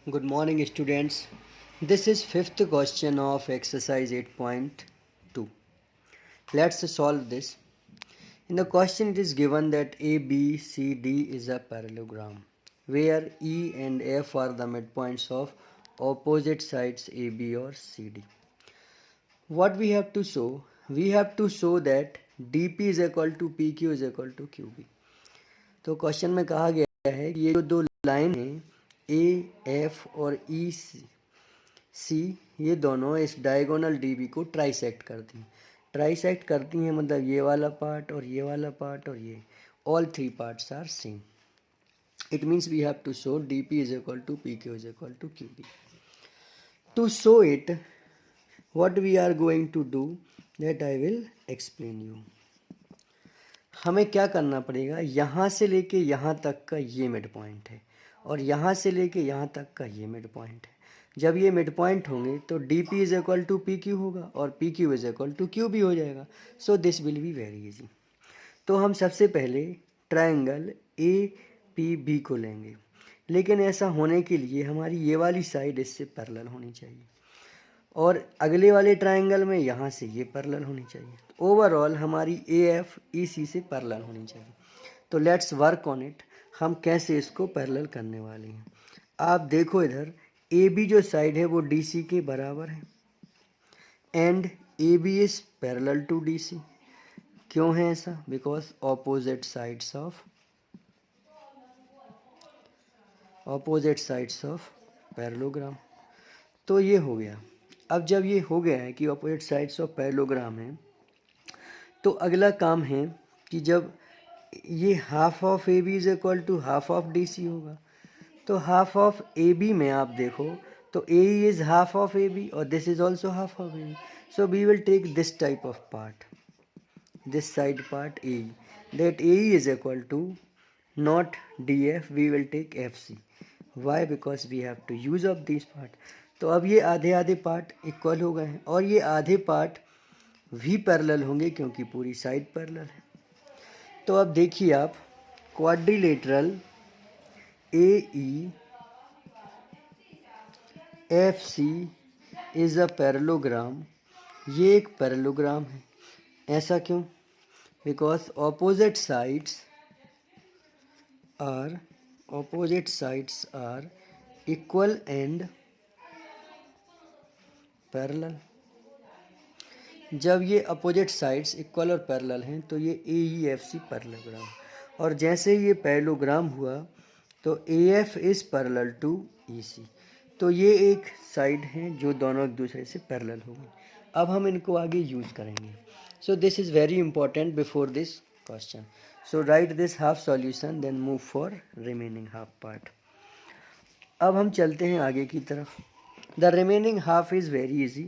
Good morning, students. This is fifth question of exercise 8.2. Let's solve this. In the question, it is given that ABCD is a parallelogram where E and F are the midpoints of opposite sides AB or CD. What we have to show? We have to show that DP is equal to PQ is equal to QB. तो question में कहा गया है कि ये जो दो line हैं AF और EC ये दोनों इस डायगोनल DB को ट्राइसेक्ट करती हैं। ट्राइसेक्ट करती हैं मतलब ये वाला पार्ट और ये वाला पार्ट और ये all three parts are same. It means we have to show DP is equal to PQ is equal to QB. To show it, what we are going to do that I will explain you. हमें क्या करना पड़ेगा, यहाँ से लेके यहाँ तक का ये मिड पॉइंट है और यहाँ से लेके यहाँ तक का ये मिड पॉइंट है. जब ये मिड पॉइंट होंगे तो D P is equal to P Q होगा और P Q is equal to Q B हो जाएगा. So this will be very easy. तो हम सबसे पहले ट्रायंगल ए पी बी को लेंगे, लेकिन ऐसा होने के लिए हमारी ये वाली साइड इससे पैरेलल होनी चाहिए और अगले वाले ट्रायंगल में यहाँ से ये पैरेलल होनी चाहिए. ओवरऑल हमारी ए एफ ई सी से पैरेलल होनी चाहिए. तो लेट्स वर्क ऑन इट. हम कैसे इसको पैरेलल करने वाले हैं. आप देखो इधर ए बी जो साइड है वो डी सी के बराबर है and A B is parallel to D C. क्यों है ऐसा? Because opposite sides of parallelogram. तो ये हो गया. अब जब ये हो गया है कि ऑपोजिट साइड्स ऑफ पैरेललोग्राम है तो अगला काम है कि जब ये half of A B is equal to half of D C होगा तो हाफ ऑफ ए बी में आप देखो तो A is half of A B और this is also half of A B. So we will take this type of part, this side part AE, that AE is equal to not DF, we will take FC. Why? Because we have to use up these part. तो अब ये आधे आधे part equal हो गए हैं और ये आधे पार्ट भी पैरेलल होंगे क्योंकि पूरी साइड पैरेलल है. तो अब देखिए आप quadrilateral AE FC is a parallelogram. ये एक पैरेललोग्राम है. ऐसा क्यों? Because opposite sides are equal and parallel. जब ये अपोजिट साइड्स इक्वल और पैरेलल हैं तो ये ए ई एफ सी पैरेललोग्राम, और जैसे ये पैरेललोग्राम हुआ तो A F is parallel to E C. तो ये एक साइड हैं जो दोनों एक दूसरे से पैरेलल होंगे. अब हम इनको आगे यूज करेंगे. So this is very important before this question. So write this half solution then move for remaining half part. अब हम चलते हैं आगे की तरफ. The remaining half is very easy.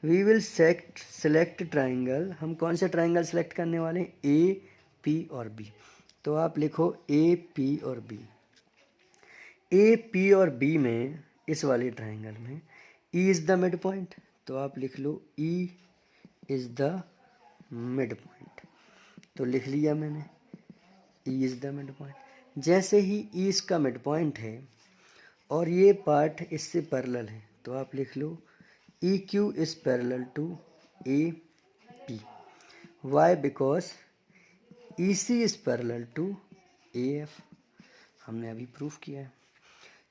We will select triangle. हम कौन से ट्राइंगल सेलेक्ट करने वाले हैं? A, P और B. तो आप लिखो A, P और B. A, P और B में इस वाले ट्राइंगल में E is the mid point. तो आप लिख लो E is the mid point. तो लिख लिया मैंने E is the mid point. जैसे ही E इसका मिड पॉइंट है और ये पार्ट इससे पैरेलल है तो आप लिख लो E Q is parallel to A P. Why? Because E C is parallel to A F. हमने अभी प्रूफ किया है.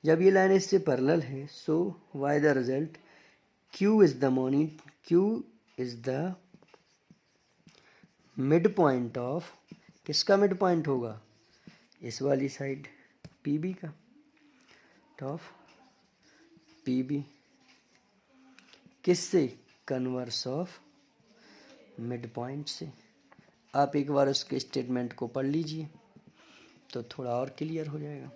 जब ये लाइन इससे पैरेलल है so why the result Q is the mid point of. किसका मिड पॉइंट होगा? इस वाली साइड पी बी का. ऑफ पी बी किससे? कन्वर्स ऑफ मिड पॉइंट से. आप एक बार उसके स्टेटमेंट को पढ़ लीजिए तो थोड़ा और क्लियर हो जाएगा.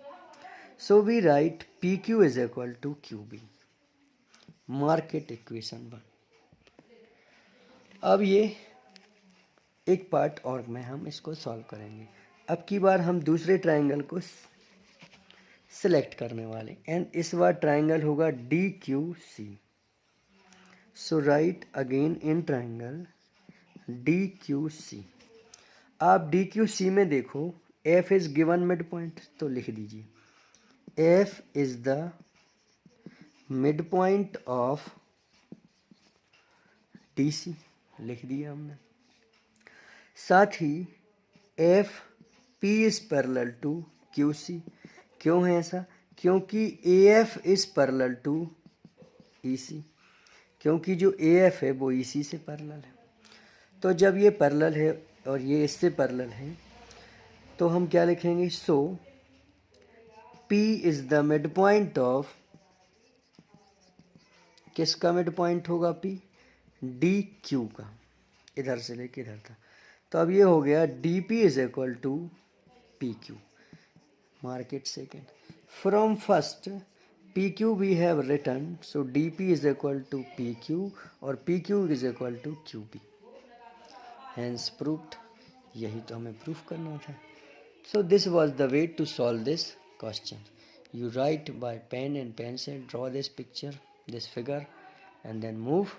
So we write P Q is equal to Q B. Mark it equation 1. अब ये एक पार्ट और में हम इसको सॉल्व करेंगे. अब की बार हम दूसरे ट्राइंगल को सिलेक्ट करने वाले एंड इस बार ट्राइंगल होगा D Q C. So write again in triangle D Q C. आप डी क्यू सी में देखो F is given mid point तो लिख दीजिए F is the mid point of DC लिख दिया हमने। साथ ही F P is parallel to QC। क्यों है ऐसा? क्योंकि AF is parallel to EC, क्योंकि जो AF है वो EC से पैरेलल है। तो जब ये पैरेलल है और ये इससे पैरेलल है तो हम क्या लिखेंगे? सो P is the mid point of, किसका मिड पॉइंट होगा P? DQ का, इधर से लेके इधर था। तो अब ये हो गया DP is equal to PQ। Mark it second. From first PQ we have written, so DP is equal to PQ और PQ is equal to QP। Hence proved. यही तो हमें प्रूफ करना था। So this was the way to solve this question. You write by pen and pencil, draw this picture, this figure, and then move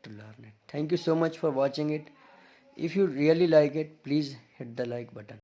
to learn it. Thank you so much for watching it. If you really like it, please hit the like button.